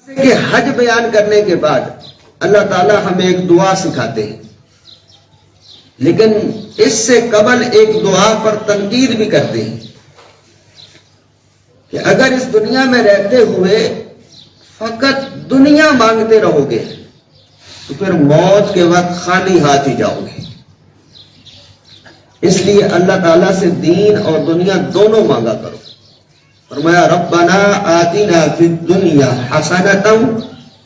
کہ حج بیان کرنے کے بعد اللہ تعالیٰ ہمیں ایک دعا سکھاتے ہیں، لیکن اس سے قبل ایک دعا پر تنقید بھی کرتے ہیں کہ اگر اس دنیا میں رہتے ہوئے فقط دنیا مانگتے رہو گے تو پھر موت کے وقت خالی ہاتھ ہی جاؤ گے۔ اس لیے اللہ تعالیٰ سے دین اور دنیا دونوں مانگا کرو۔ فرمایا ربنا آتنا فی الدنیا حسنۃ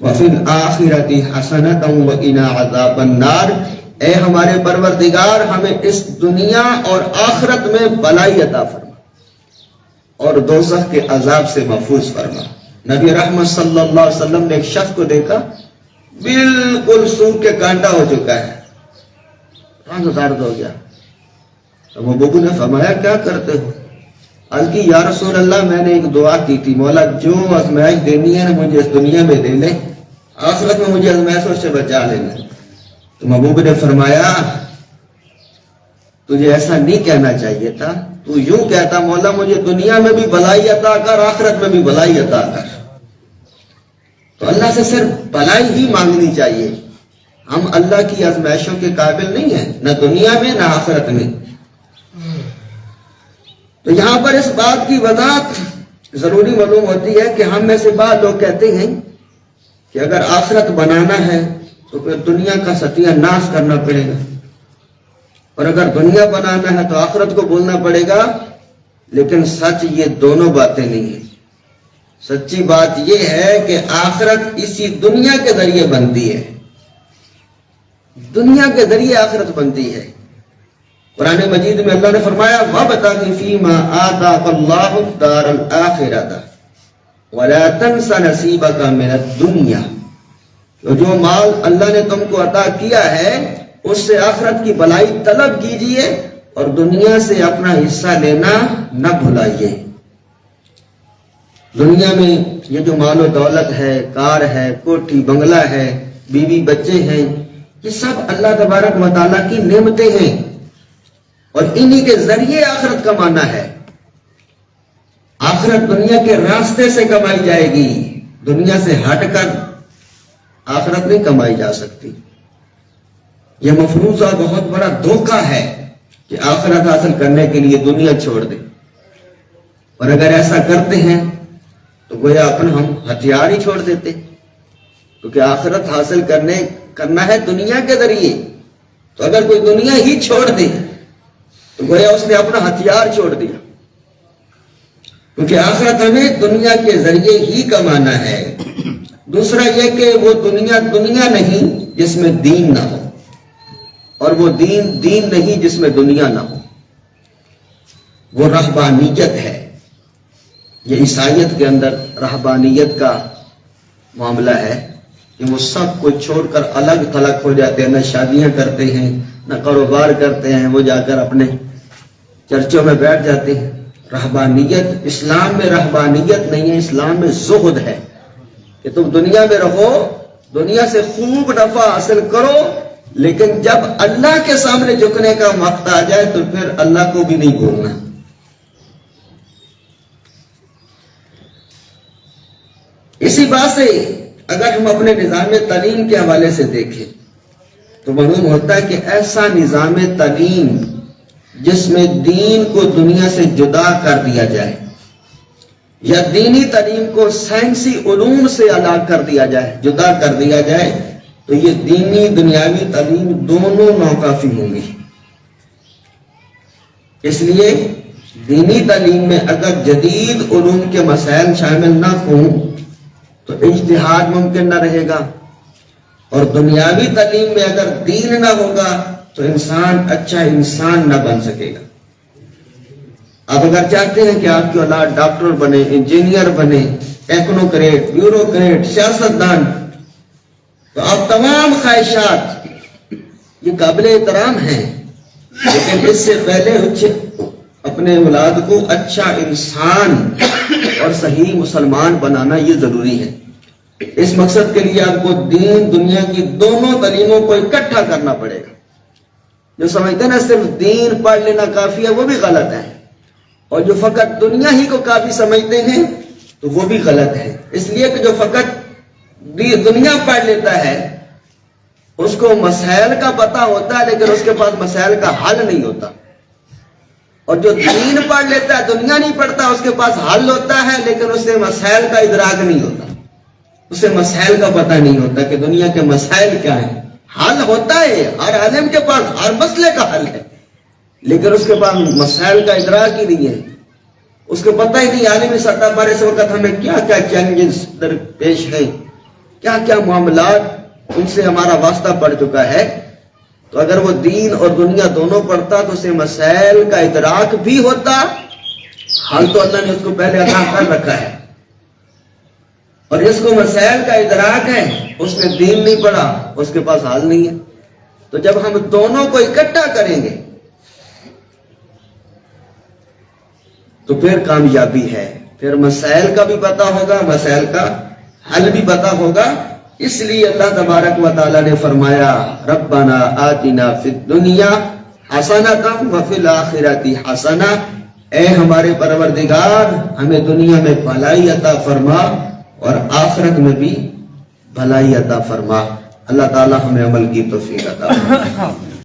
وفی الآخرۃ حسنۃ وقنا عذاب النار، اے ہمارے پروردگار ہمیں اس دنیا اور آخرت میں بھلائی عطا فرما اور دوزخ کے عذاب سے محفوظ فرما۔ نبی رحمت صلی اللہ علیہ وسلم نے ایک شخص کو دیکھا بالکل سوکھ کے کانٹا ہو چکا ہے، رنگ زرد ہو گیا۔ تو وہ ابو نے فرمایا کیا کرتے ہو؟ عرض کی یا رسول اللہ میں نے ایک دعا کی تھی، مولا جو آزمائش دینی ہے نا مجھے اس دنیا میں دے لے، آخرت میں مجھے آزمائشوں سے بچا لینا۔ تو محبوب نے فرمایا تجھے ایسا نہیں کہنا چاہیے تھا، تو یوں کہتا مولا مجھے دنیا میں بھی بھلائی عطا کر، آخرت میں بھی بھلائی عطا کر۔ تو اللہ سے صرف بھلائی ہی مانگنی چاہیے، ہم اللہ کی آزمائشوں کے قابل نہیں ہیں، نہ دنیا میں نہ آخرت میں۔ تو یہاں پر اس بات کی وضاحت ضروری معلوم ہوتی ہے کہ ہم میں سے بعض لوگ کہتے ہیں کہ اگر آخرت بنانا ہے تو پھر دنیا کا ستیہ ناش کرنا پڑے گا، اور اگر دنیا بنانا ہے تو آخرت کو بولنا پڑے گا، لیکن سچ یہ دونوں باتیں نہیں ہیں۔ سچی بات یہ ہے کہ آخرت اسی دنیا کے ذریعے بنتی ہے، دنیا کے ذریعے آخرت بنتی ہے۔ قرآن مجید میں اللہ نے فرمایا وَابْتَغِ فِيمَا آتَاكَ اللَّهُ الدَّارَ الْآخِرَةَ وَلَا تَنْسَ نَصِيبَكَ مِنَ الدُّنْيَا، جو مال اللہ نے تم کو عطا کیا ہے اس سے آخرت کی بھلائی طلب کیجئے اور دنیا سے اپنا حصہ لینا نہ بھلائیے۔ دنیا میں یہ جو مال و دولت ہے، کار ہے، کوٹھی بنگلہ ہے، بیوی بچے ہیں، یہ سب اللہ تبارک و تعالیٰ کی نعمتیں ہیں، اور انہی کے ذریعے آخرت کمانا ہے۔ آخرت دنیا کے راستے سے کمائی جائے گی، دنیا سے ہٹ کر آخرت نہیں کمائی جا سکتی۔ یہ مفروضہ بہت بڑا دھوکہ ہے کہ آخرت حاصل کرنے کے لیے دنیا چھوڑ دیں، اور اگر ایسا کرتے ہیں تو گویا اپنا ہم ہتھیار ہی چھوڑ دیتے، کیونکہ آخرت حاصل کرنا ہے دنیا کے ذریعے۔ تو اگر کوئی دنیا ہی چھوڑ دے تو گویا اس نے اپنا ہتھیار چھوڑ دیا، کیونکہ آخرت ہمیں دنیا کے ذریعے ہی کمانا ہے۔ دوسرا یہ کہ وہ دنیا نہیں جس میں دین نہ ہو، اور وہ دین نہیں جس میں دنیا نہ ہو، وہ رہبانیت ہے۔ یہ عیسائیت کے اندر رہبانیت کا معاملہ ہے کہ وہ سب کو چھوڑ کر الگ تھلگ ہو جاتے ہیں، نہ شادیاں کرتے ہیں نہ کاروبار کرتے ہیں، وہ جا کر اپنے چرچوں میں بیٹھ جاتے ہیں۔ رہبانیت اسلام میں رہبانیت نہیں ہے، اسلام میں زہد ہے کہ تم دنیا میں رہو، دنیا سے خوب نفع حاصل کرو، لیکن جب اللہ کے سامنے جھکنے کا وقت آ جائے تو پھر اللہ کو بھی نہیں بھولنا۔ اسی بات سے اگر ہم اپنے نظام تعلیم کے حوالے سے دیکھیں تو معلوم ہوتا ہے کہ ایسا نظام تعلیم جس میں دین کو دنیا سے جدا کر دیا جائے، یا دینی تعلیم کو سائنسی علوم سے الگ کر دیا جائے، جدا کر دیا جائے، تو یہ دینی دنیاوی تعلیم دونوں ناکافی ہوں گی۔ اس لیے دینی تعلیم میں اگر جدید علوم کے مسائل شامل نہ ہوں تو اجتہاد ممکن نہ رہے گا، اور دنیاوی تعلیم میں اگر دین نہ ہوگا تو انسان اچھا انسان نہ بن سکے گا۔ آپ اگر چاہتے ہیں کہ آپ کی اولاد ڈاکٹر بنے، انجینئر بنے، ٹیکنوکریٹ، بیوروکریٹ، سیاستدان، تو آپ تمام خواہشات یہ قابل احترام ہیں، لیکن اس سے پہلے اپنے اولاد کو اچھا انسان اور صحیح مسلمان بنانا یہ ضروری ہے۔ اس مقصد کے لیے آپ کو دین دنیا کی دونوں تعلیموں کو اکٹھا کرنا پڑے گا۔ جو سمجھتے ہیں نا صرف دین پڑھ لینا کافی ہے، وہ بھی غلط ہے، اور جو فقط دنیا ہی کو کافی سمجھتے ہیں تو وہ بھی غلط ہے۔ اس لیے کہ جو فقط دنیا پڑھ لیتا ہے اس کو مسائل کا پتہ ہوتا ہے لیکن اس کے پاس مسائل کا حل نہیں ہوتا، اور جو دین پڑھ لیتا ہے دنیا نہیں پڑھتا، اس کے پاس حل ہوتا ہے لیکن اسے مسائل کا ادراک نہیں ہوتا، اسے مسائل کا پتہ نہیں ہوتا کہ دنیا کے مسائل کیا ہیں۔ حل ہوتا ہے، ہر عالم کے پاس ہر مسئلے کا حل ہے، لیکن اس کے پاس مسائل کا ادراک ہی نہیں ہے، اس کو پتہ ہی نہیں عالمی سطح پر اس وقت ہمیں کیا کیا چیلنجز درپیش ہیں، کیا کیا معاملات ان سے ہمارا واسطہ پڑ چکا ہے۔ تو اگر وہ دین اور دنیا دونوں پڑھتا تو اسے مسائل کا ادراک بھی ہوتا، حل تو اللہ نے اس کو پہلے عطا کر رکھا ہے، اور اس کو مسائل کا ادراک ہے، اس نے دین نہیں پڑھا، اس کے پاس حل نہیں ہے۔ تو جب ہم دونوں کو اکٹھا کریں گے تو پھر کامیابی ہے، پھر مسائل کا بھی پتہ ہوگا، مسائل کا حل بھی پتہ ہوگا۔ اس لیے اللہ تبارک و تعالیٰ نے فرمایا ربنا آتنا فی الدنیا حسنۃ وفی الآخرۃ حسنہ، اے ہمارے پروردگار ہمیں دنیا میں بھلائی عطا فرما اور آخرت میں بھی بھلائی عطا فرما۔ اللہ تعالیٰ ہمیں عمل کی توفیق عطا فرما۔